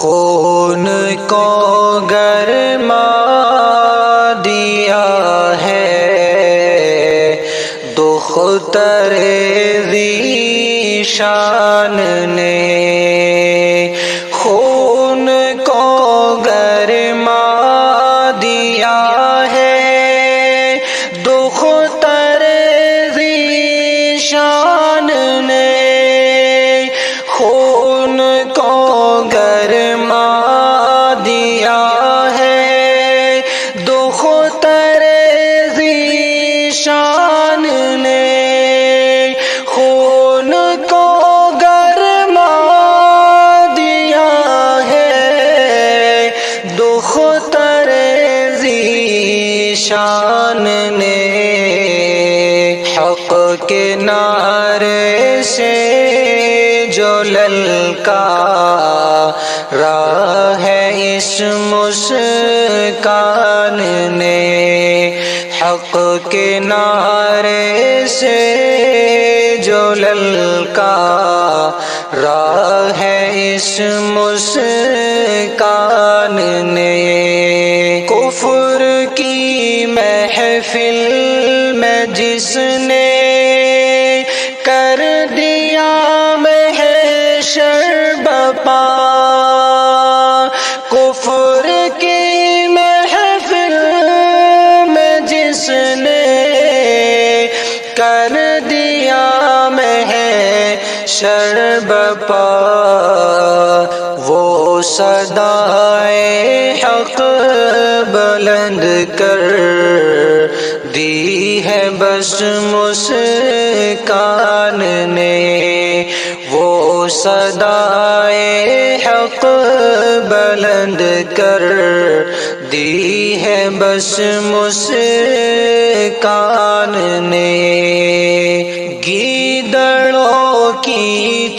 خون کو گرما دیا ہے دختر ذی شان نے، خون کو گرما دیا ہے دختر ذی شان نے، خون کو گرما دیا ہے دختر ذی شان نے، خون کو گرما دیا ہے دختر ذی شان نے، حق کے نعرے سے جو للکارا ہے اس مسکان نے، حق کے نعرے سے جو للکارا ہے اس مسکان نے، کفر کی محفل میں جس نے کر دیا محشر بپا، کفر کی محفل میں جس نے کر دیا محشر بپا، وہ صدائے حق بلند کر دی ہے بس مسکان نے، وہ صدائے حق بلند کر دی ہے بس مسکان نے، گیدڑوں کی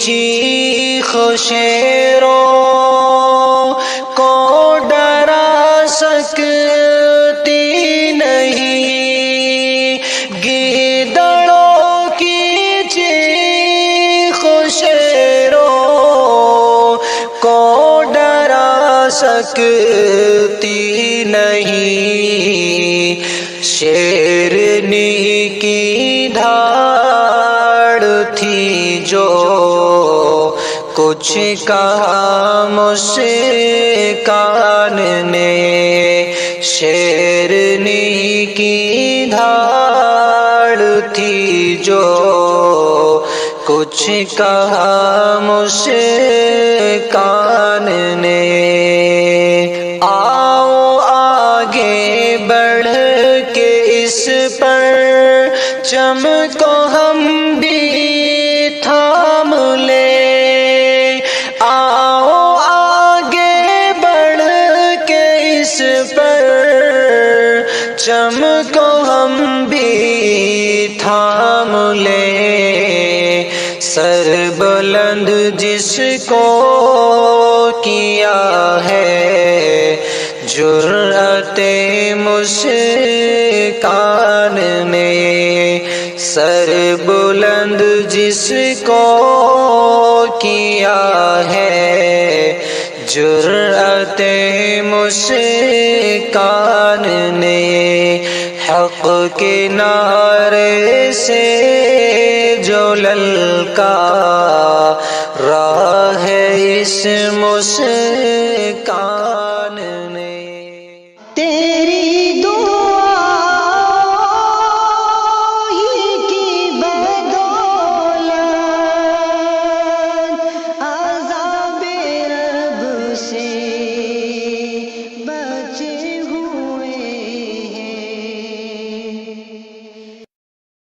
چیخ شیروں کو ڈرا سکتی نہیں، گیدڑوں کی چیخ شیروں کو ڈرا سکتی نہیں، شیرنی کی دھاڑ تھی جو کچھ کہا مسکان نے، شیرنی کی دھاڑ تھی جو کچھ کہا مسکان نے، آؤ آگے بڑھ کے اس پر چم کو ہم بھی تھام لیں، آؤ آگے بڑھ کے اس پر چم کو ہم بھی تھام لیں، سر بلند جس کو کیا ہے جرأت مسکان نے، سر بلند جس کو کیا ہے جرأت مسکان نے، حق کے نعرے سے جو للکارا ہے اس مسکان نے۔